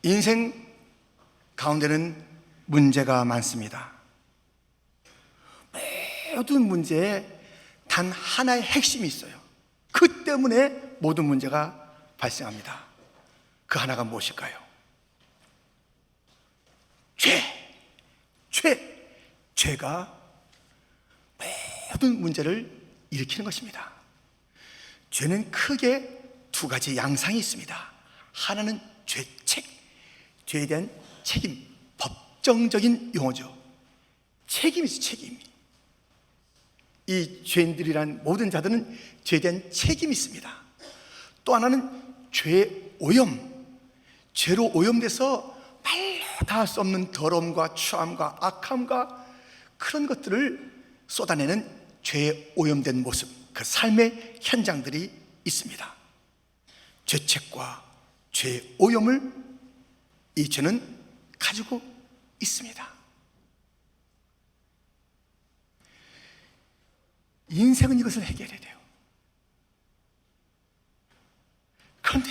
인생 가운데는 문제가 많습니다. 모든 문제에 단 하나의 핵심이 있어요. 그 때문에 모든 문제가 발생합니다. 그 하나가 무엇일까요? 죄가 모든 문제를 일으키는 것입니다. 죄는 크게 두 가지 양상이 있습니다. 하나는 죄책, 죄에 대한 책임, 법정적인 용어죠. 책임이죠, 책임. 이 죄인들이란 모든 자들은 죄에 대한 책임이 있습니다. 또 하나는 죄의 오염, 죄로 오염돼서 말로 다 할 수 없는 더러움과 추함과 악함과 그런 것들을 쏟아내는 죄에 오염된 모습, 그 삶의 현장들이 있습니다. 죄책과 죄의 오염을 이 죄는 가지고 있습니다. 인생은 이것을 해결해야 돼요. 그런데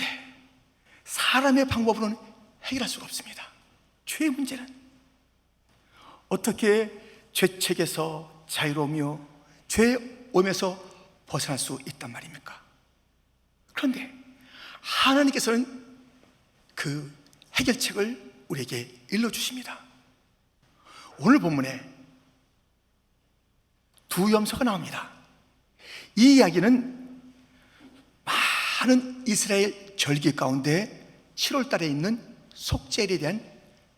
사람의 방법으로는 해결할 수가 없습니다. 죄의 문제는 어떻게 죄책에서 자유로우며 죄의 오염에서 벗어날 수 있단 말입니까? 그런데 하나님께서는 그 해결책을 우리에게 일러주십니다. 오늘 본문에 두 염소가 나옵니다. 이 이야기는 많은 이스라엘 절기 가운데 7월 달에 있는 속죄일에 대한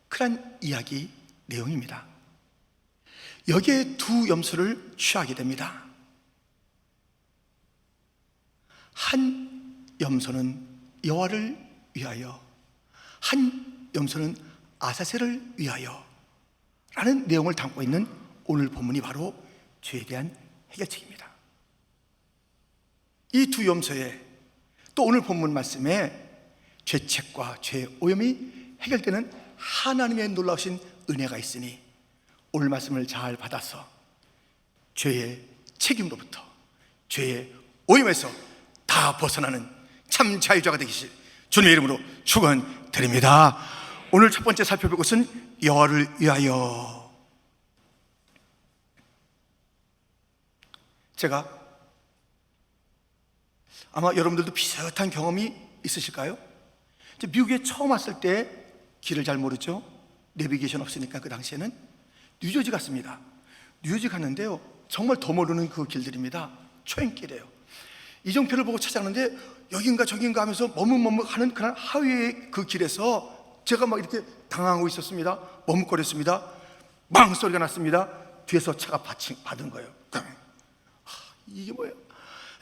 그런 이야기 내용입니다. 여기에 두 염소를 취하게 됩니다. 한 염소는 여호와를 위하여, 한 염소는 아사셀을 위하여 라는 내용을 담고 있는 오늘 본문이 바로 죄에 대한 해결책입니다. 이 두 염소에 또 오늘 본문 말씀에 죄책과 죄의 오염이 해결되는 하나님의 놀라우신 은혜가 있으니 오늘 말씀을 잘 받아서 죄의 책임으로부터, 죄의 오염에서 다 벗어나는 참 자유자가 되기를 주님의 이름으로 축원드립니다. 오늘 첫 번째 살펴볼 것은 여호와를 위하여. 제가 아마 여러분들도 비슷한 경험이 있으실까요? 미국에 처음 왔을 때 길을 잘 모르죠. 내비게이션 없으니까 그 당시에는 뉴저지 갔습니다. 뉴저지 갔는데요, 정말 더 모르는 그 길들입니다. 초행길이에요. 이정표를 보고 찾아가는데 여긴가 저긴가 하면서 머뭇머뭇하는 그런 하위의 그 길에서 제가 막 이렇게 당황하고 있었습니다. 머뭇거렸습니다. 망 소리가 났습니다. 뒤에서 차가 받은 거예요. 이게 뭐예요?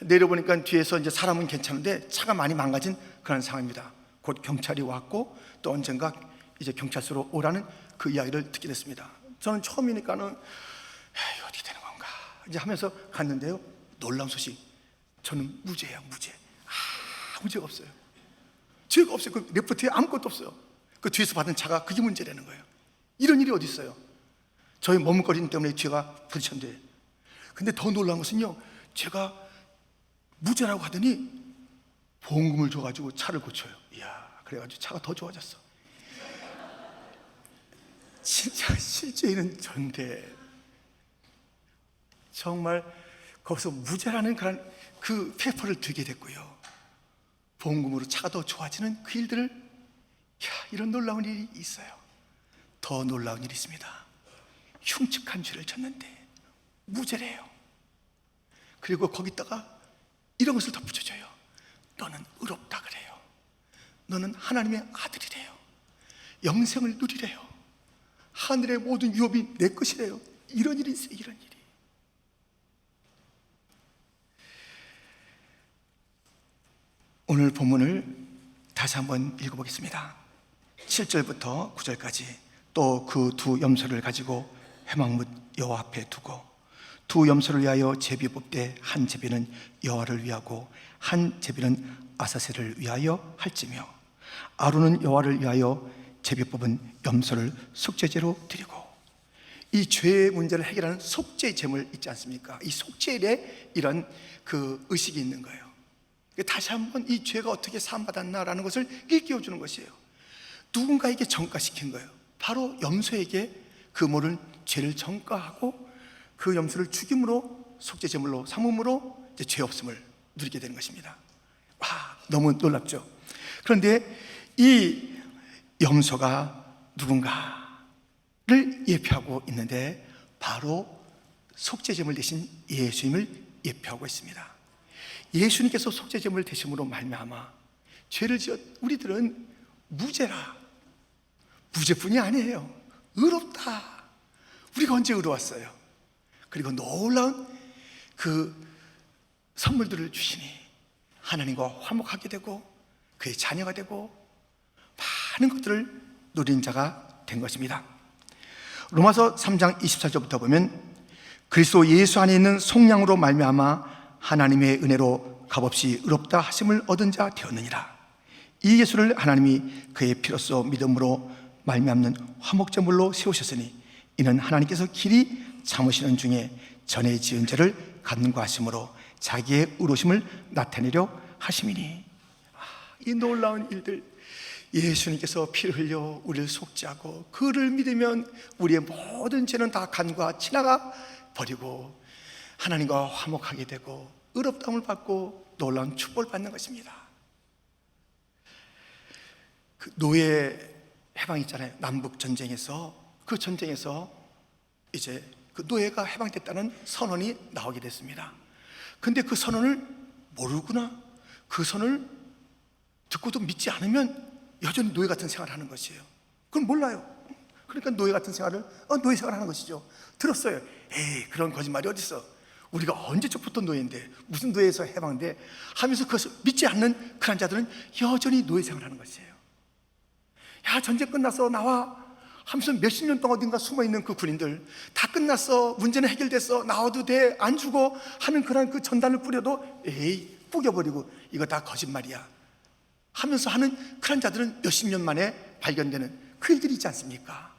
내려보니까 뒤에서 이제 사람은 괜찮은데 차가 많이 망가진 그런 상황입니다. 곧 경찰이 왔고 또 언젠가 이제 경찰서로 오라는 그 이야기를 듣게 됐습니다. 저는 처음이니까는 어떻게 되는 건가 이제 하면서 갔는데요, 놀라운 소식, 저는 무죄예요. 무죄. 아무 죄가 없어요. 죄가 없어요. 그 레포트에 아무것도 없어요. 그 뒤에서 받은 차가 그게 문제라는 거예요. 이런 일이 어디 있어요? 저희 머뭇거리는 때문에 죄가 부딪혔는데, 근데 더 놀라운 것은요, 제가 무죄라고 하더니 보험금을 줘가지고 차를 고쳐요. 이야, 그래가지고 차가 더 좋아졌어. 진짜 실제인은 전데 정말 거기서 무죄라는 그런 그 페이퍼를 들게 됐고요, 보험금으로 차가 더 좋아지는 그 일들을, 이런 놀라운 일이 있어요. 더 놀라운 일이 있습니다. 흉측한 죄를 졌는데 무죄래요. 그리고 거기다가 이런 것을 덧붙여줘요. 너는 의롭다 그래요. 너는 하나님의 아들이래요. 영생을 누리래요. 하늘의 모든 유업이 내 것이래요. 이런 일이 있어요. 이런 일이. 오늘 본문을 다시 한번 읽어보겠습니다. 7절부터 9절까지. 또 그 두 염소를 가지고 회막문 여호와 앞에 두고 두 염소를 위하여 제비 뽑되 한 제비는 여호와를 위하고 한 제비는 아사셀을 위하여 할지며, 아론은 여호와를 위하여 제비 뽑은 염소를 속죄제로 드리고. 이 죄의 문제를 해결하는 속죄 제물 있지 않습니까? 이 속죄에 이런 그 의식이 있는 거예요. 다시 한번 이 죄가 어떻게 사함받았나라는 것을 일깨워 주는 것이에요. 누군가에게 전가시킨 거예요. 바로 염소에게 그 모든 죄를 전가하고 그 염소를 죽임으로 속죄제물로 삼음으로 이제 죄 없음을 누리게 되는 것입니다. 와, 너무 놀랍죠? 그런데 이 염소가 누군가를 예표하고 있는데 바로 속죄제물 대신 예수님을 예표하고 있습니다. 예수님께서 속죄제물 되심으로 말미암아 죄를 지어 우리들은 무죄라. 무죄뿐이 아니에요. 의롭다. 우리가 언제 의로웠어요? 그리고 놀라운 그 선물들을 주시니 하나님과 화목하게 되고 그의 자녀가 되고 많은 것들을 누린 자가 된 것입니다. 로마서 3장 24절부터 보면 그리스도 예수 안에 있는 속량으로 말미암아 하나님의 은혜로 값없이 의롭다 하심을 얻은 자 되었느니라. 이 예수를 하나님이 그의 피로써 믿음으로 말미암는 화목제물로 세우셨으니 이는 하나님께서 길이 참으시는 중에 전에 지은 죄를 간과하심으로 자기의 의로심을 나타내려 하심이니. 이 놀라운 일들, 예수님께서 피를 흘려 우리를 속죄하고 그를 믿으면 우리의 모든 죄는 다 간과 지나가 버리고 하나님과 화목하게 되고 의롭다함을 받고 놀라운 축복을 받는 것입니다. 그 노예 해방 있잖아요. 남북 전쟁에서 그 전쟁에서 이제 그 노예가 해방됐다는 선언이 나오게 됐습니다. 근데 그 선언을 모르구나, 그 선언을 듣고도 믿지 않으면 여전히 노예 같은 생활을 하는 것이에요. 그건 몰라요. 그러니까 노예 같은 생활을 노예 생활을 하는 것이죠. 들었어요. 에이, 그런 거짓말이 어딨어. 우리가 언제적부터 노예인데 무슨 노예에서 해방돼 하면서 그것을 믿지 않는 그런 자들은 여전히 노예 생활을 하는 것이에요. 야, 전쟁 끝나서 나와 하면서 몇십 년 동안 어딘가 숨어있는 그 군인들, 다 끝났어, 문제는 해결됐어, 나와도 돼, 안 죽어 하는 그런 그 전단을 뿌려도 에이, 뿌겨버리고 이거 다 거짓말이야 하면서 하는 그런 자들은 몇십 년 만에 발견되는 그 일들이 있지 않습니까?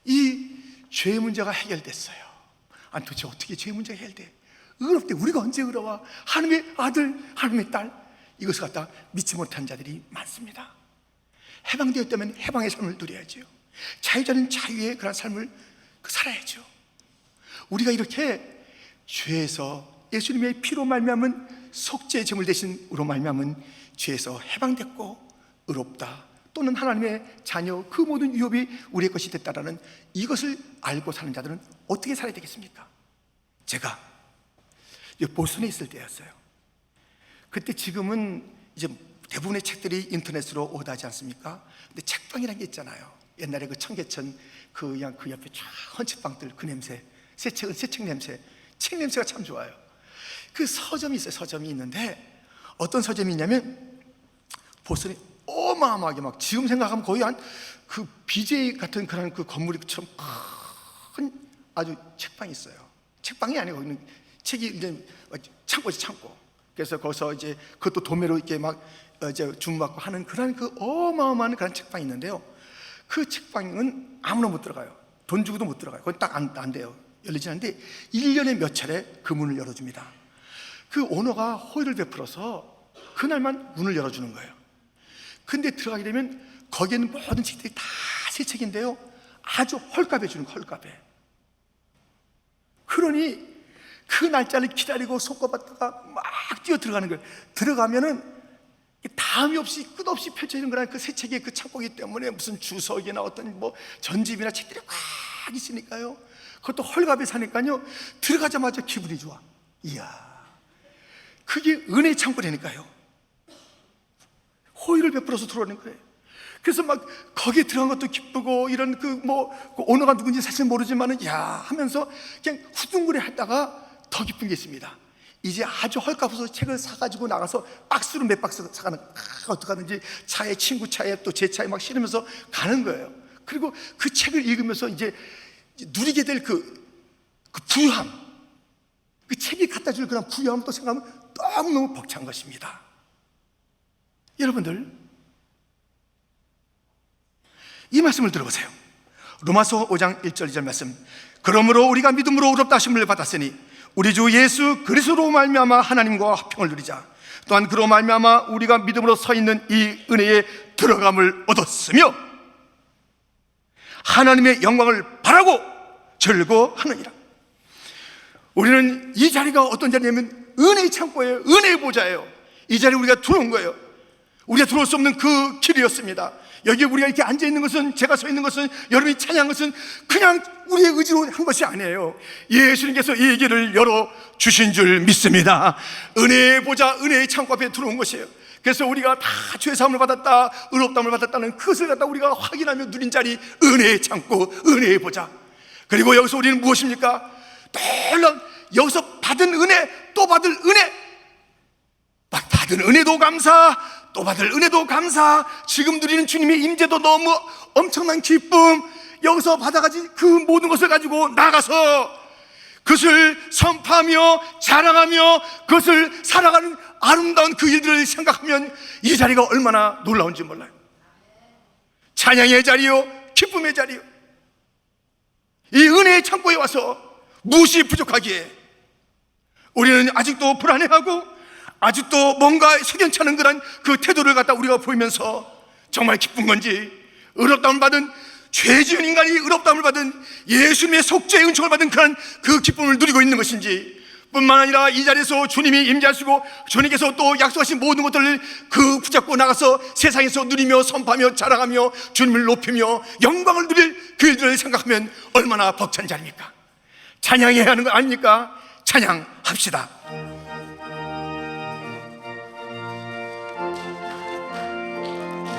이 죄의 문제가 해결됐어요. 아니, 도대체 어떻게 죄의 문제가 해결돼? 의롭대. 우리가 언제 의로워? 하나님의 아들, 하나님의 딸, 이것을 갖다 믿지 못한 자들이 많습니다. 해방되었다면 해방의 삶을 누려야죠. 자유자는 자유의 그런 삶을 살아야죠. 우리가 이렇게 죄에서 예수님의 피로 말미암은 속죄의 제물 대신으로 말미암은 죄에서 해방됐고 의롭다, 또는 하나님의 자녀, 그 모든 유업이 우리의 것이 됐다라는 이것을 알고 사는 자들은 어떻게 살아야 되겠습니까? 제가 보스턴에 있을 때였어요. 그때 지금은 이제 대부분의 책들이 인터넷으로 오다지 않습니까? 근데 책방이라는 게 있잖아요. 옛날에 그 청계천 그 옆에 쫙 헌책방들 그 냄새, 새 책 냄새, 책 냄새가 참 좋아요. 그 서점이 있어요. 서점이 있는데 어떤 서점이 있냐면 보스턴이 어마어마하게 막 지금 생각하면 거의 한 그 BJ 같은 그런 그 건물처럼 큰 아주 책방이 있어요. 책방이 아니고 거기는 책이 이제 창고지, 창고. 그래서 거기서 이제 그것도 도매로 이렇게 막 이제 주문받고 하는 그런 그 어마어마한 그런 책방이 있는데요. 그 책방은 아무나 못 들어가요. 돈 주고도 못 들어가요. 그건 딱 안 돼요. 열리지 않는데 1년에 몇 차례 그 문을 열어줍니다. 그 오너가 호의를 베풀어서 그날만 문을 열어주는 거예요. 근데 들어가게 되면 거기에는 모든 책들이 다 새 책인데요, 아주 헐값에 주는 거예요. 헐값에. 그러니 그 날짜를 기다리고 손꼽았다가 막 뛰어 들어가는 거예요. 들어가면은 다음이 없이 끝없이 펼쳐지는 거란 그 새 책의 그 창고이기 때문에 무슨 주석이나 어떤 뭐 전집이나 책들이 막 있으니까요. 그것도 헐값에 사니까요, 들어가자마자 기분이 좋아. 이야, 그게 은혜의 창고라니까요. 호의를 베풀어서 들어오는 거예요. 그래서 막 거기에 들어간 것도 기쁘고 이런 그 오너가 누군지 사실 모르지만은 야 하면서 그냥 후둥그레 하다가 더 기쁜 게 있습니다. 이제 아주 헐값으로 책을 사가지고 나가서 박스로 몇 박스 사가는, 어떡하든지 차에, 친구 차에 또 제 차에 막 실으면서 가는 거예요. 그리고 그 책을 읽으면서 이제 누리게 될 그 부유함, 그 책이 갖다 줄 그런 부유함 또 생각하면 너무너무 벅찬 것입니다. 여러분들, 이 말씀을 들어보세요. 로마서 5장 1절 2절 말씀. 그러므로 우리가 믿음으로 의롭다 하심을 받았으니 우리 주 예수 그리스도로 말미암아 하나님과 화평을 누리자. 또한 그로 말미암아 우리가 믿음으로 서 있는 이 은혜의 들어감을 얻었으며 하나님의 영광을 바라고 즐거워하느니라. 우리는 이 자리가 어떤 자리냐면 은혜의 창고예요. 은혜의 보좌예요. 이 자리에 우리가 들어온 거예요. 우리가 들어올 수 없는 그 길이었습니다. 여기에 우리가 이렇게 앉아있는 것은, 제가 서 있는 것은, 여러분이 찬양한 것은 그냥 우리의 의지로 한 것이 아니에요. 예수님께서 이 길을 열어주신 줄 믿습니다. 은혜의 보좌, 은혜의 창고 앞에 들어온 것이에요. 그래서 우리가 다 죄 사함을 받았다, 의롭다함을 받았다는 그것을 갖다 우리가 확인하며 누린 자리, 은혜의 창고, 은혜의 보좌. 그리고 여기서 우리는 무엇입니까? 놀라운, 여기서 받은 은혜, 또 받을 은혜, 받은 은혜도 감사, 또 받을 은혜도 감사, 지금 누리는 주님의 임재도 너무 엄청난 기쁨, 여기서 받아가지 그 모든 것을 가지고 나가서 그것을 선포하며 자랑하며 그것을 살아가는 아름다운 그 일들을 생각하면 이 자리가 얼마나 놀라운지 몰라요. 찬양의 자리요, 기쁨의 자리요. 이 은혜의 창고에 와서 무엇이 부족하기에 우리는 아직도 불안해하고 아직도 뭔가 석연치 않은 그 태도를 갖다 우리가 보이면서 정말 기쁜 건지, 의롭다함을 받은 죄 지은 인간이 의롭다함을 받은 예수님의 속죄의 은총을 받은 그 기쁨을 누리고 있는 것인지, 뿐만 아니라 이 자리에서 주님이 임재하시고 주님께서 또 약속하신 모든 것들을 그 붙잡고 나가서 세상에서 누리며 선포하며 자랑하며 주님을 높이며 영광을 누릴 그 일들을 생각하면 얼마나 벅찬 자리입니까? 찬양해야 하는 거 아닙니까? 찬양합시다.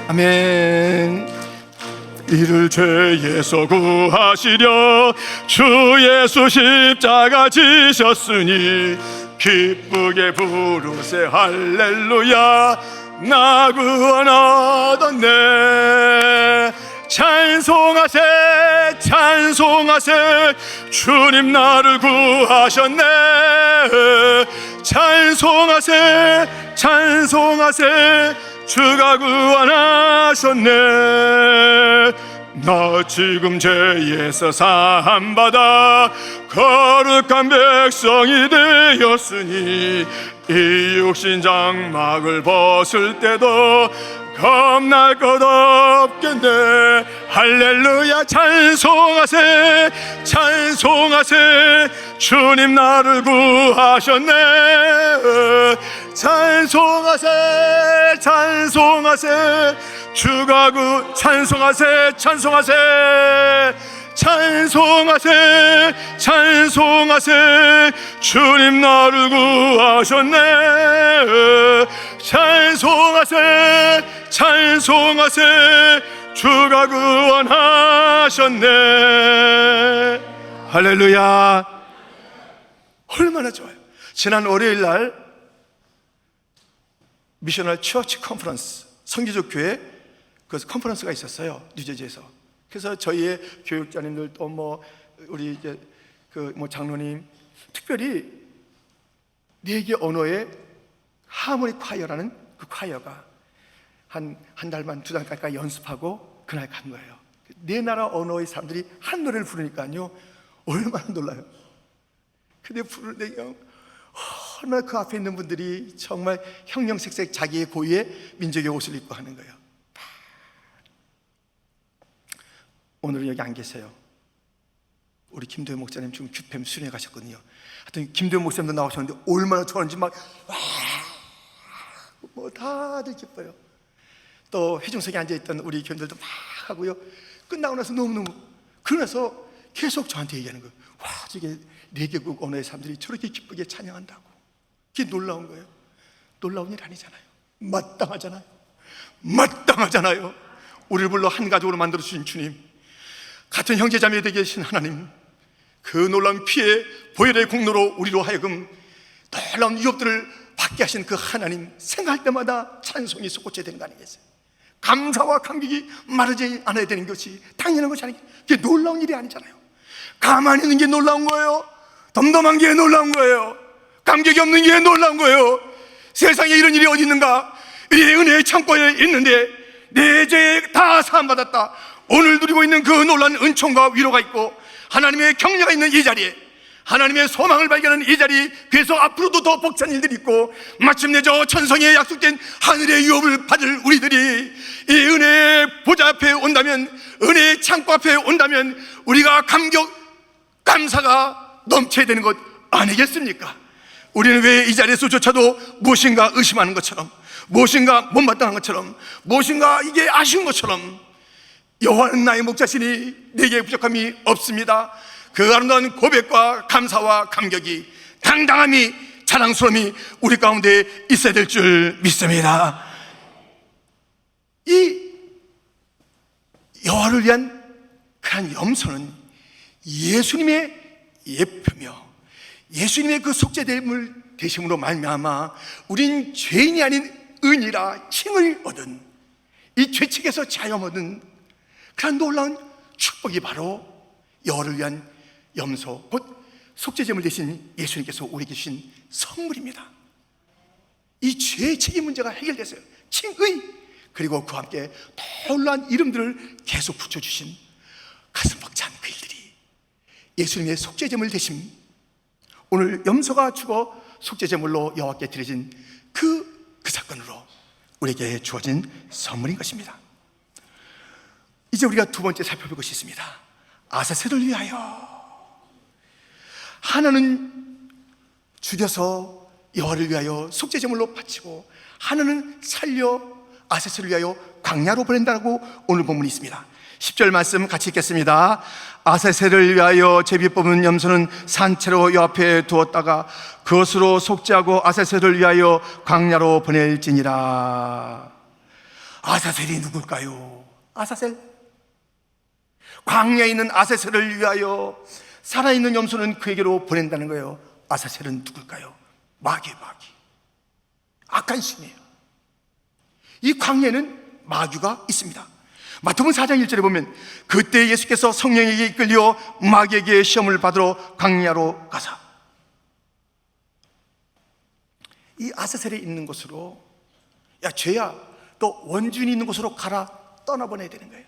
아멘. 이를 죄에서 구하시려 주 예수 십자가 지셨으니 기쁘게 부르세 할렐루야. 나 구원하셨네. 찬송하세 찬송하세 주님 나를 구하셨네. 찬송하세 찬송하세 주가 구원하셨네. 나 지금 죄에서 사함받아 거룩한 백성이 되었으니 이 육신 장막을 벗을 때도 겁날 것 없겠네. 할렐루야. 찬송하세 찬송하세 주님 나를 구하셨네. 찬송하세 찬송하세 주가 찬송하세 찬송하세 찬송하세 찬송하세 주님 나를 구하셨네. 찬송하세 찬송하세 주가 구원하셨네. 할렐루야. 얼마나 좋아요. 지난 월요일 날 미셔널 처치 컨퍼런스, 성교적 교회 그 컨퍼런스가 있었어요, 뉴저지에서. 그래서 저희의 교육자님들 또 우리 이제 장로님, 특별히 4개 언어의 하모니 콰이어라는 그 콰이어가 한 달만 2달까지 연습하고 그날 간 거예요. 4나라 언어의 사람들이 한 노래를 부르니까요 얼마나 놀라요. 근데 부르는데 얼마나 그 앞에 있는 분들이 정말 형형색색 자기의 고유의 민족의 옷을 입고 하는 거예요. 오늘은 여기 안 계세요. 우리 김도현 목사님 지금 규팸 수련회 가셨거든요. 하여튼 김도현 목사님도 나오셨는데 얼마나 좋아하는지 다들 기뻐요. 또 회중석에 앉아있던 우리 교인들도 막 하고요. 끝나고 나서 너무너무, 그러면서 계속 저한테 얘기하는 거예요. 와, 저게 4개국 언어의 사람들이 저렇게 기쁘게 찬양한다고. 그게 놀라운 거예요. 놀라운 일 아니잖아요. 마땅하잖아요. 마땅하잖아요. 우리를 불러 한 가족으로 만들어주신 주님, 같은 형제자매 되게 계신 하나님, 그 놀라운 피의 보혈의 공로로 우리로 하여금 놀라운 유업들을 받게 하신 그 하나님 생각할 때마다 찬송이 솟구쳐 되는 거 아니겠어요? 감사와 감격이 마르지 않아야 되는 것이 당연한 것이 아니겠어요? 그게 놀라운 일이 아니잖아요. 가만히 있는 게 놀라운 거예요. 덤덤한 게 놀라운 거예요. 감격이 없는 게 놀라운 거예요. 세상에 이런 일이 어디 있는가? 이 은혜의 창고에 있는데 내 죄에 다 사함받았다. 오늘 누리고 있는 그 놀라운 은총과 위로가 있고 하나님의 격려가 있는 이 자리에 하나님의 소망을 발견하는 이 자리, 그래서 앞으로도 더 벅찬 일들이 있고 마침내 저 천성에 약속된 하늘의 유업을 받을 우리들이 이 은혜의 보좌 앞에 온다면, 은혜의 창고 앞에 온다면 우리가 감격, 감사가 넘쳐야 되는 것 아니겠습니까? 우리는 왜 이 자리에서조차도 무엇인가 의심하는 것처럼, 무엇인가 못마땅한 것처럼, 무엇인가 이게 아쉬운 것처럼, 여호와는 나의 목자시니 내게 부족함이 없습니다, 그 아름다운 고백과 감사와 감격이, 당당함이, 자랑스러움이 우리 가운데 있어야 될 줄 믿습니다. 이 여호와를 위한 그런 염소는 예수님의 예표며 예수님의 그 속죄됨을 대심으로 말미암아 우린 죄인이 아닌 의인이라 칭을 얻은, 이 죄책에서 자유 얻은 그런 놀라운 축복이 바로 여호와를 위한 염소, 곧 속죄제물 대신 예수님께서 우리에게 주신 선물입니다. 이 죄의 책임 문제가 해결됐어요. 칭의, 그리고 그와 함께 놀라운 이름들을 계속 붙여주신 가슴 벅찬 그 일들이 예수님의 속죄제물 대신, 오늘 염소가 죽어 속죄제물로 여호와께 드려진 그 사건으로 우리에게 주어진 선물인 것입니다. 이제 우리가 두 번째 살펴볼 것이 있습니다. 아사셀을 위하여. 하나는 죽여서 여호와를 위하여 속죄제물로 바치고, 하나는 살려 아사셀을 위하여 광야로 보낸다고 오늘 본문이 있습니다. 10절 말씀 같이 읽겠습니다. 아사셀을 위하여 제비 뽑은 염소는 산채로 여 앞에 두었다가 그것으로 속죄하고 아사셀을 위하여 광야로 보낼지니라. 아사셀이 누굴까요? 아사셀, 광야에 있는 아사셀을 위하여 살아있는 염소는 그에게로 보낸다는 거예요. 아사셀은 누굴까요? 마귀, 악한 신이에요. 이 광야에는 마귀가 있습니다. 마태복음 4장 1절에 보면 그때 예수께서 성령에게 이끌려 마귀에게 시험을 받으러 광야로 가사, 이 아사셀에 있는 곳으로, 야 죄야 또 원주인이 있는 곳으로 가라, 떠나보내야 되는 거예요.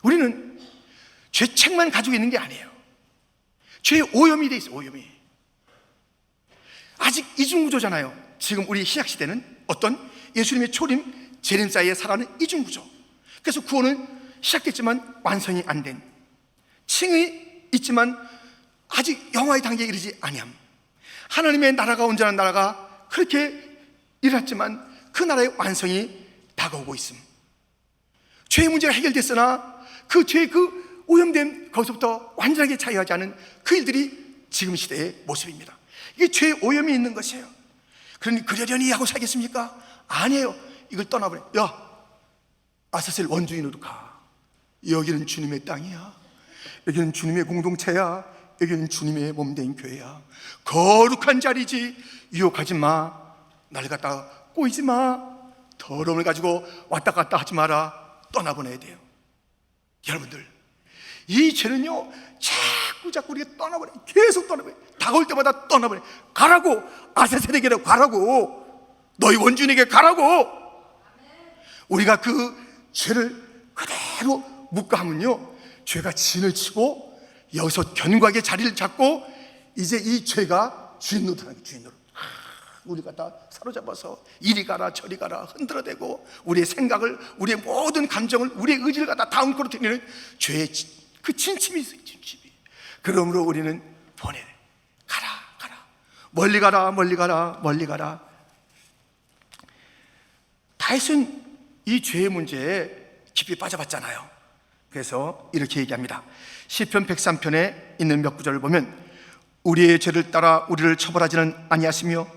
우리는 죄책만 가지고 있는 게 아니에요. 죄의 오염이 돼 있어요. 오염이 아직 이중구조잖아요. 지금 우리 신약시대는 어떤 예수님의 초림, 재림 사이에 살아가는 이중구조. 그래서 구원은 시작됐지만 완성이 안 된, 칭이 있지만 아직 영화의 단계에 이르지 아니함. 하나님의 나라가 온전한 나라가 그렇게 일어났지만 그 나라의 완성이 다가오고 있음. 죄의 문제가 해결됐으나 그 죄의 그 오염됨, 거기서부터 완전하게 자유하지 않은 그 일들이 지금 시대의 모습입니다. 이게 죄의 오염이 있는 것이에요. 그러니 그러려니 하고 살겠습니까? 아니에요. 이걸 떠나버려. 야, 아사셀 원주인으로 가. 여기는 주님의 땅이야. 여기는 주님의 공동체야. 여기는 주님의 몸된 교회야. 거룩한 자리지. 유혹하지 마. 나를 갖다가 꼬이지 마. 더러움을 가지고 왔다 갔다 하지 마라. 떠나보내야 돼요. 여러분들, 이 죄는요 자꾸 우리가 떠나버려. 계속 떠나버려. 다가올 때마다 떠나버려. 가라고. 아사셀에게로 가라고. 너희 원주인에게 가라고. 우리가 그 죄를 그대로 묵과하면요, 죄가 진을 치고 여기서 견고하게 자리를 잡고 이제 이 죄가 주인 노릇하는 거예요. 주인 노릇. 우리가 다 사로잡아서 이리 가라 저리 가라 흔들어대고 우리의 생각을, 우리의 모든 감정을, 우리의 의지를 갖다 다운코로 들이는 죄의 그 진침이 있어요. 진침이. 그러므로 우리는 보내. 가라 멀리 가라 멀리 가라 멀리 가라. 다윗은 이 죄의 문제에 깊이 빠져봤잖아요. 그래서 이렇게 얘기합니다. 시편 103편에 있는 몇 구절을 보면 우리의 죄를 따라 우리를 처벌하지는 아니하시며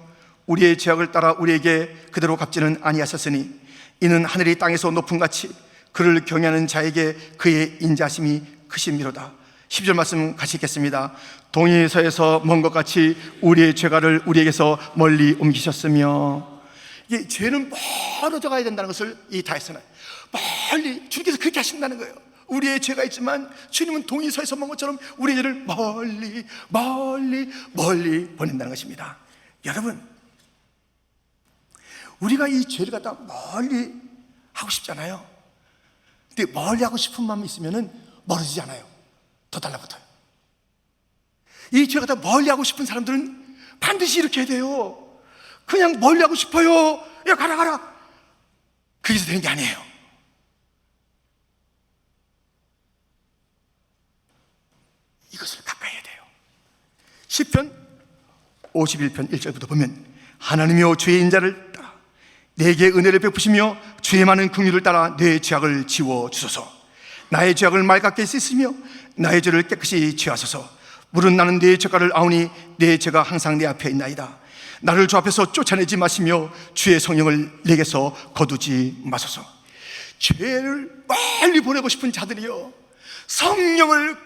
우리의 죄악을 따라 우리에게 그대로 갚지는 아니하셨으니 이는 하늘이 땅에서 높음 같이 그를 경외하는 자에게 그의 인자심이 크심이로다. 10절 말씀 같이 읽겠습니다. 동이 서에서 먼 것 같이 우리의 죄가를 우리에게서 멀리 옮기셨으며. 이게 죄는 멀어져 가야 된다는 것을 이 다윗은 멀리, 주님께서 그렇게 하신다는 거예요. 우리의 죄가 있지만 주님은 동이 서에서 먼 것처럼 우리의 죄를 멀리 보낸다는 것입니다. 여러분, 우리가 이 죄를 갖다 멀리 하고 싶잖아요. 근데 멀리 하고 싶은 마음이 있으면 멀어지지 않아요. 더 달라붙어요. 이 죄가 다 멀리하고 싶은 사람들은 반드시 이렇게 해야 돼요. 그냥 멀리하고 싶어요. 야, 가라 가라. 그래서 되는 게 아니에요. 이것을 가까이 해야 돼요. 시편 51편 1절부터 보면, 하나님이여 주의 인자를 따라 내게 은혜를 베푸시며 주의 많은 긍휼을 따라 내 죄악을 지워주소서. 나의 죄악을 맑게 씻으며 나의 죄를 깨끗이 지하소서. 물은 나는 내 죄가를 아오니 내 죄가 항상 내 앞에 있나이다. 나를 주 앞에서 쫓아내지 마시며 주의 성령을 내게서 거두지 마소서. 죄를 빨리 보내고 싶은 자들이요, 성령을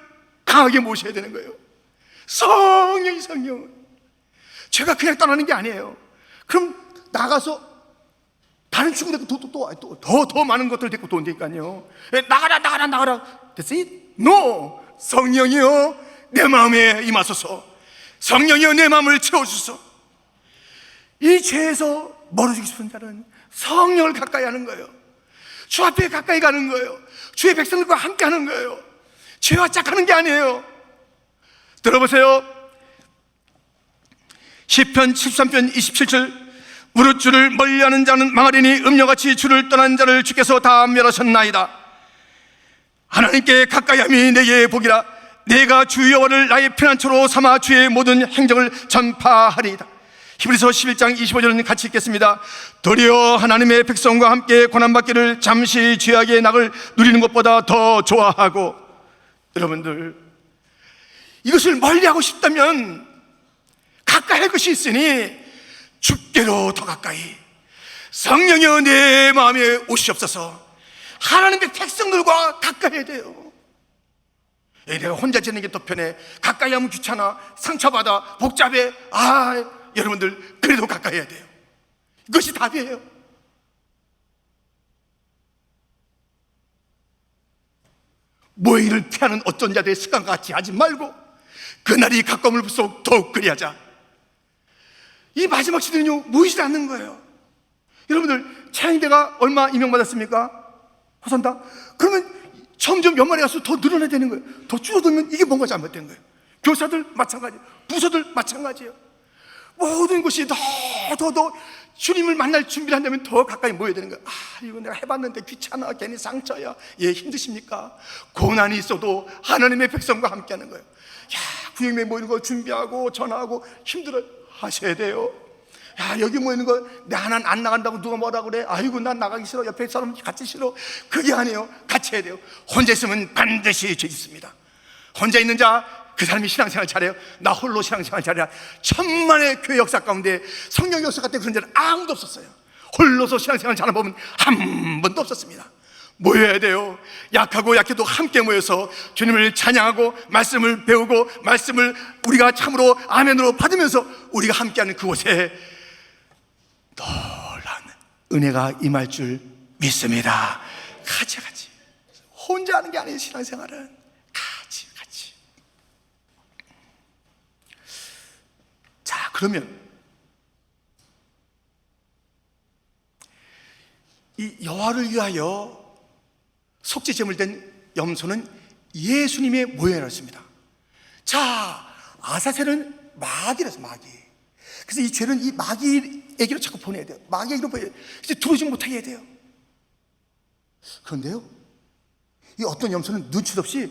강하게 모셔야 되는 거예요. 성령을. 죄가 그냥 떠나는 게 아니에요. 그럼 나가서 다른 친구들 더 많은 것들 데리고 또 온다니까요. 나가라. That's it? No. 성령이여 내 마음에 임하소서. 성령이여 내 마음을 채워주소서. 이 죄에서 멀어지고 싶은 자는 성령을 가까이 하는 거예요. 주 앞에 가까이 가는 거예요. 주의 백성들과 함께 하는 거예요. 죄와 짝하는 게 아니에요. 들어보세요. 시편 73편 27절, 무릇 주를 멀리하는 자는 망하리니 음녀같이 주를 떠난 자를 주께서 다 멸하셨나이다. 하나님께 가까이함이 내게 복이라. 내가 주 여호와를 나의 피난처로 삼아 주의 모든 행정을 전파하리이다. 히브리서 11장 25절은 같이 읽겠습니다. 도리어 하나님의 백성과 함께 고난받기를 잠시 죄악의 낙을 누리는 것보다 더 좋아하고. 여러분들, 이것을 멀리하고 싶다면 가까이 할 것이 있으니 주께로 더 가까이, 성령이여 내 마음에 오시옵소서. 하나님의 백성들과 가까이 해야 돼요. 내가 혼자 지내는 게 더 편해, 가까이 하면 귀찮아, 상처받아, 복잡해. 여러분들, 그래도 가까이 해야 돼요. 이것이 답이에요. 모이를 피하는 어떤 자들의 습관과 같이 하지 말고 그날이 가까움을 볼수록 더욱 그리하자. 이 마지막 시대는요, 모이지 않는 거예요. 여러분들, 차영대가 얼마 임명받았습니까? 호선다? 그러면 점점 연말에 가서 더 늘어나야 되는 거예요. 더 줄어들면 이게 뭔가 잘못된 거예요. 교사들 마찬가지예요. 부서들 마찬가지예요. 모든 것이 더 주님을 만날 준비를 한다면 더 가까이 모여야 되는 거예요. 이거 내가 해봤는데 귀찮아, 괜히 상처야. 힘드십니까? 고난이 있어도 하나님의 백성과 함께 하는 거예요. 구역에 모이는 거 준비하고 전화하고 힘들어요. 하셔야 돼요. 여기 모이는 거 내 하나는 안 나간다고 누가 뭐라 그래? 아이고 난 나가기 싫어. 옆에 사람 같이 싫어. 그게 아니에요. 같이 해야 돼요. 혼자 있으면 반드시 죄 있습니다. 혼자 있는 자, 그 사람이 신앙생활 잘해요. 나 홀로 신앙생활 잘해야. 천만의 교회 역사 가운데 성령 역사 같은 그런 자는 아무도 없었어요. 홀로서 신앙생활 잘하는 법은 한 번도 없었습니다. 모여야 돼요. 약하고 약해도 함께 모여서 주님을 찬양하고 말씀을 배우고 말씀을 우리가 참으로 아멘으로 받으면서 우리가 함께하는 그곳에 놀라운 은혜가 임할 줄 믿습니다. 같이 혼자 하는 게 아니에요. 신앙생활은 같이. 자, 그러면 이 여호와를 위하여 속죄제물 된 염소는 예수님의 모양이었습니다. 자, 아사셀은 마귀라서 마귀. 그래서 이 죄는 이 마귀에게로 자꾸 보내야 돼요. 마귀에게로 보내야 돼요. 이제 들어오지 못하게 해야 돼요. 그런데요, 이 어떤 염소는 눈치 없이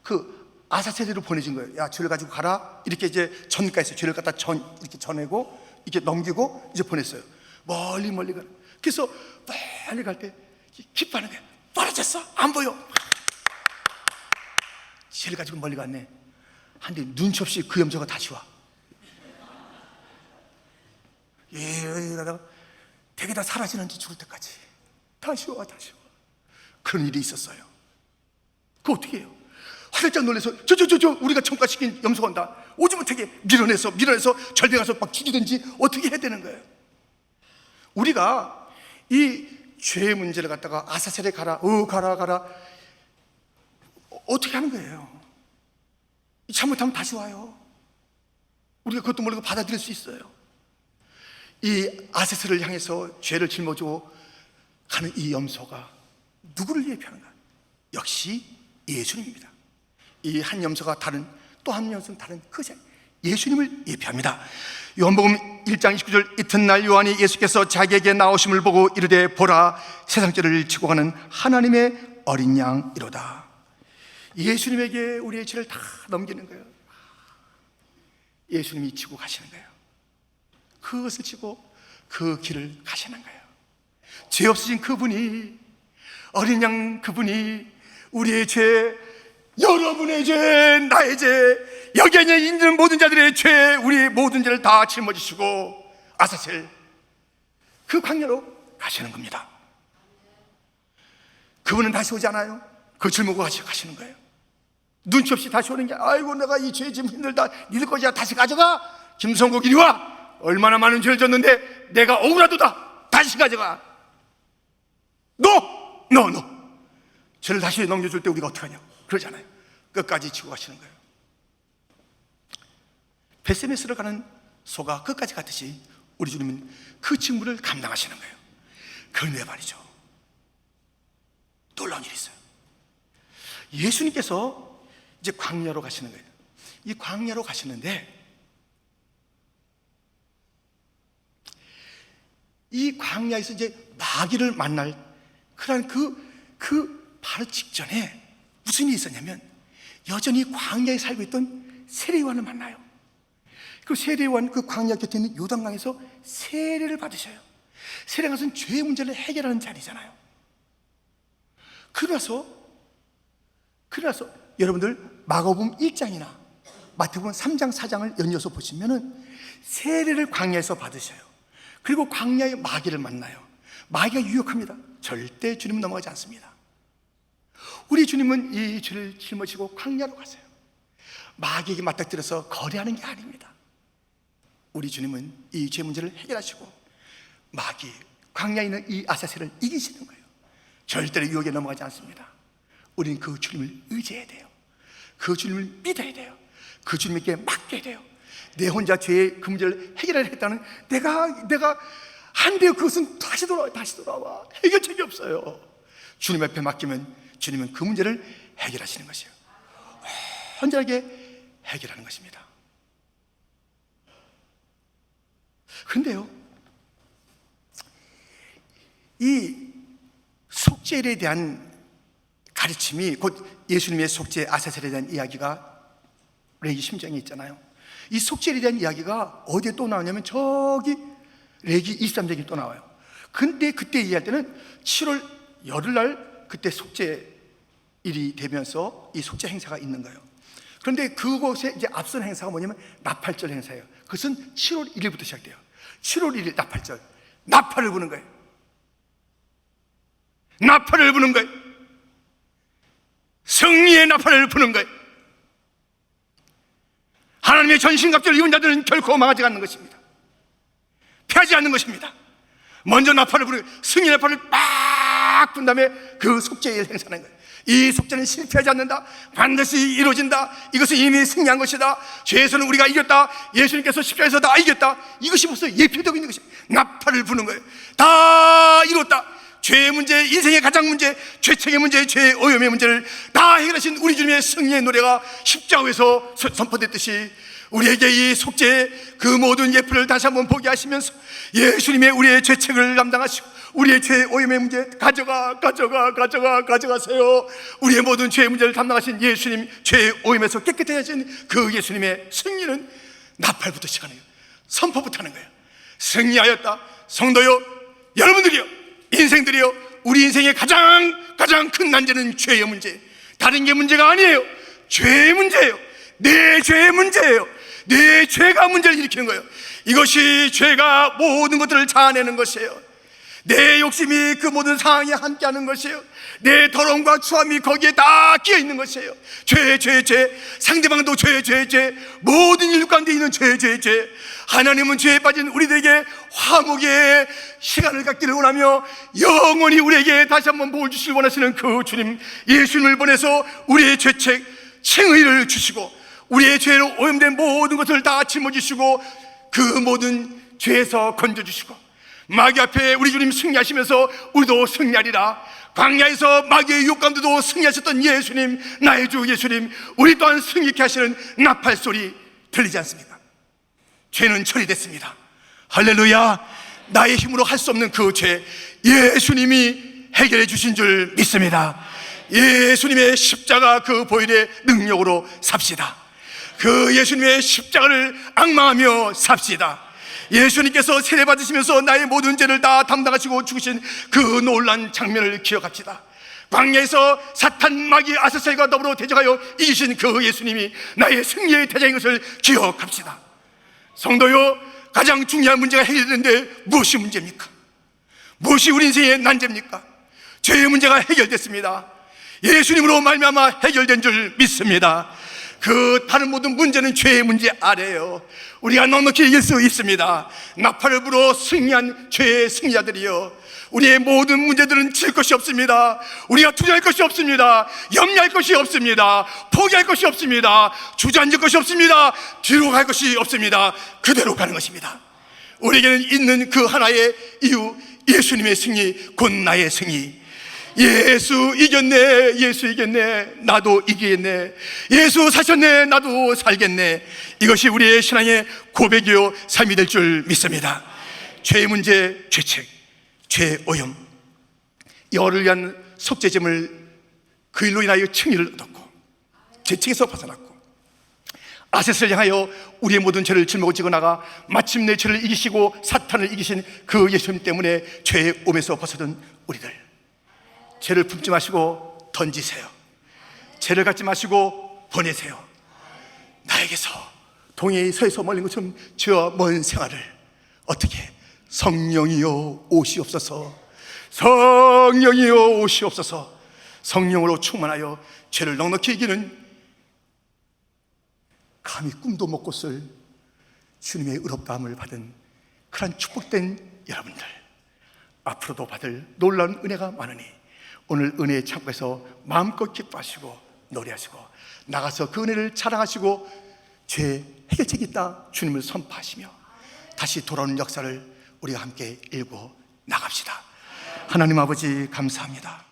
그 아사셀로 보내진 거예요. 야, 죄를 가지고 가라. 이렇게 이제 전가했어요. 죄를 갖다 이렇게 전하고 이렇게 넘기고 이제 보냈어요. 멀리 가라. 그래서 빨리 갈 때 기뻐하는 거예요. 떨어졌어? 안 보여. 죄를 가지고 멀리 갔네. 한데 눈치 없이 그 염소가 다시 와. 이러다가 되게 다 사라지는지 죽을 때까지 다시 와. 그런 일이 있었어요. 그거 어떻게 해요? 화들짝 놀라서 저 우리가 청가시킨 염소가 온다. 오지 못하게 밀어내서 절벽 가서 막 죽이든지 어떻게 해야 되는 거예요? 우리가 이 죄의 문제를 갖다가 아사셀에 가라. 어떻게 하는 거예요? 잘못하면 다시 와요. 우리가 그것도 모르고 받아들일 수 있어요. 이 아사셀을 향해서 죄를 짊어지고 가는 이 염소가 누구를 예표하는가? 역시 예수님입니다. 이 한 염소가 또 한 염소는 다른 그 예수님을 예표합니다. 요한복음 1장 29절, 이튿날 요한이 예수께서 자기에게 나오심을 보고 이르되 보라 세상 죄를 지고 가는 하나님의 어린 양이로다. 예수님에게 우리의 죄를 다 넘기는 거예요. 예수님이 지고 가시는 거예요. 그것을 지고 그 길을 가시는 거예요. 죄 없으신 그분이, 어린 양 그분이 우리의 죄, 여러분의 죄, 나의 죄, 여기 있는 모든 자들의 죄, 우리의 모든 죄를 다 짊어지시고 아사셀 그 광야로 가시는 겁니다. 그분은 다시 오지 않아요. 그 짊어지고 가시는 거예요. 눈치 없이 다시 오는 게, 아이고 내가 이 죄 지금 힘들다, 니들 거지야 다시 가져가. 김성국 이리 와. 얼마나 많은 죄를 졌는데 내가 억울하도다, 다시 가져가. 너 죄를 다시 넘겨줄 때 우리가 어떻게 하냐, 그러잖아요. 끝까지 지고 가시는 거예요. 베세메스를 가는 소가 끝까지 갔듯이 우리 주님은 그 직무를 감당하시는 거예요. 그건 왜 말이죠? 놀라운 일이 있어요. 예수님께서 이제 광야로 가시는 거예요. 이 광야로 가시는데, 이 광야에서 이제 마귀를 만날 그런 그 바로 직전에 무슨 일이 있었냐면, 여전히 광야에 살고 있던 세례요한을 만나요. 그 세례요한, 그 광야 곁에 있는 요단강에서 세례를 받으셔요. 세례가 것은 죄의 문제를 해결하는 자리잖아요. 그래서 여러분들 마가복음 1장이나 마태복음 3장 4장을 연이어서 보시면은 세례를 광야에서 받으셔요. 그리고 광야의 마귀를 만나요. 마귀가 유혹합니다. 절대 주님은 넘어가지 않습니다. 우리 주님은 이 죄를 짊어지고 광야로 가세요. 마귀에게 맞닥뜨려서 거래하는 게 아닙니다. 우리 주님은 이 죄 문제를 해결하시고 마귀, 광야에 있는 이 아사셀을 이기시는 거예요. 절대로 유혹에 넘어가지 않습니다. 우리는 그 주님을 의지해야 돼요. 그 주님을 믿어야 돼요. 그 주님께 맡겨야 돼요. 내 혼자 죄의 그 문제를 해결하겠다는 내가 안 돼요. 그것은 다시 돌아와. 해결책이 없어요. 주님 앞에 맡기면 주님은 그 문제를 해결하시는 것이에요. 혼자하게 해결하는 것입니다. 그런데요, 이 속죄에 대한 가르침이, 곧 예수님의 속죄 아사셀에 대한 이야기가 레기 심정에 있잖아요. 이 속죄에 대한 이야기가 어디에 또 나오냐면 저기 레기 23장에 또 나와요. 근데 그때 이야기할 때는 7월 열흘날 그때 속죄일이 되면서 이 속죄 행사가 있는 거예요. 그런데 그곳에 이제 앞선 행사가 뭐냐면 나팔절 행사예요. 그것은 7월 1일부터 시작돼요. 7월 1일 나팔절, 나팔을 부는 거예요. 나팔을 부는 거예요. 승리의 나팔을 부는 거예요. 하나님의 전신갑주를 입은 자들은 결코 망하지 않는 것입니다. 피하지 않는 것입니다. 먼저 나팔을 부르고 승리의 나팔을 빡 분 다음에 그 속죄를 행사하는 거예요. 이 속죄는 실패하지 않는다. 반드시 이루어진다. 이것은 이미 승리한 것이다. 죄에서는 우리가 이겼다. 예수님께서 십자가에서 다 이겼다. 이것이 벌써 예표되고 있는 것입니다. 나팔을 부는 거예요. 다 이뤘다. 죄의 문제, 인생의 가장 문제, 죄책의 문제, 죄의 오염의 문제를 다 해결하신 우리 주님의 승리의 노래가 십자가에서 선포됐듯이 우리에게 이 속죄의 그 모든 예표를 다시 한번 보게 하시면서 예수님의 우리의 죄책을 감당하시고 우리의 죄의 오염의 문제 가져가세요. 우리의 모든 죄의 문제를 담당하신 예수님, 죄의 오염에서 깨끗해 하신 그 예수님의 승리는 나팔부터 시작하는 거예요. 선포부터 하는 거예요. 승리하였다. 성도요, 여러분들이요, 인생들이요, 우리 인생의 가장 큰 난제는 죄의 문제, 다른 게 문제가 아니에요. 죄의 문제예요. 내 죄의 문제예요. 내 죄가 문제를 일으키는 거예요. 이것이 죄가 모든 것들을 자아내는 것이에요. 내 욕심이 그 모든 상황에 함께하는 것이에요. 내 더러움과 추함이 거기에 다 끼어있는 것이에요. 죄, 상대방도 죄, 모든 인류 가운데 있는 죄. 하나님은 죄에 빠진 우리들에게 화목의 시간을 갖기를 원하며 영원히 우리에게 다시 한번 복을 주시길 원하시는 그 주님 예수님을 보내서 우리의 죄책 칭의를 주시고 우리의 죄로 오염된 모든 것을 다 짊어지시고 그 모든 죄에서 건져주시고 마귀 앞에 우리 주님 승리하시면서 우리도 승리하리라. 광야에서 마귀의 유혹 가운데도 승리하셨던 예수님, 나의 주 예수님, 우리 또한 승리케 하시는 나팔 소리 들리지 않습니까? 죄는 처리됐습니다. 할렐루야. 나의 힘으로 할 수 없는 그 죄, 예수님이 해결해 주신 줄 믿습니다. 예수님의 십자가 그 보혈의 능력으로 삽시다. 그 예수님의 십자가를 앙망하며 삽시다. 예수님께서 세례받으시면서 나의 모든 죄를 다 담당하시고 죽으신 그 놀란 장면을 기억합시다. 광야에서 사탄, 마귀, 아사셀과 더불어 대적하여 이기신 그 예수님이 나의 승리의 대장인 것을 기억합시다. 성도요, 가장 중요한 문제가 해결되는데 무엇이 문제입니까? 무엇이 우리 인생의 난제입니까? 죄의 문제가 해결됐습니다. 예수님으로 말미암아 해결된 줄 믿습니다. 그 다른 모든 문제는 죄의 문제 아래요. 우리가 넉넉히 이길 수 있습니다. 나팔을 불어 승리한 죄의 승리자들이요, 우리의 모든 문제들은 질 것이 없습니다. 우리가 투자할 것이 없습니다. 염려할 것이 없습니다. 포기할 것이 없습니다. 주저앉을 것이 없습니다. 뒤로 갈 것이 없습니다. 그대로 가는 것입니다. 우리에게는 있는 그 하나의 이유, 예수님의 승리, 곧 나의 승리. 예수 이겼네, 예수 이겼네, 나도 이기겠네. 예수 사셨네, 나도 살겠네. 이것이 우리의 신앙의 고백이요 삶이 될 줄 믿습니다. 죄의 문제, 죄책, 죄의 오염, 열을 위한 속죄점을 그 일로 인하여 칭의를 얻었고 죄책에서 벗어났고, 아셋을 향하여 우리의 모든 죄를 짊어지고 지고 나가 마침내 죄를 이기시고 사탄을 이기신 그 예수님 때문에 죄의 오염에서 벗어든 우리들, 죄를 품지 마시고 던지세요. 죄를 갖지 마시고 보내세요. 나에게서 동해의 서에서 멀린 것처럼 죄와 먼 생활을 어떻게, 성령이여 오시옵소서, 성령이여 오시옵소서. 성령으로 충만하여 죄를 넉넉히 이기는, 감히 꿈도 못 꿨을 주님의 의롭다함을 받은 그런 축복된 여러분들, 앞으로도 받을 놀라운 은혜가 많으니 오늘 은혜의 창고에서 마음껏 기뻐하시고 노래하시고 나가서 그 은혜를 자랑하시고 죄 해결책이 있다 주님을 선포하시며 다시 돌아오는 역사를 우리가 함께 일고 나갑시다. 하나님 아버지 감사합니다.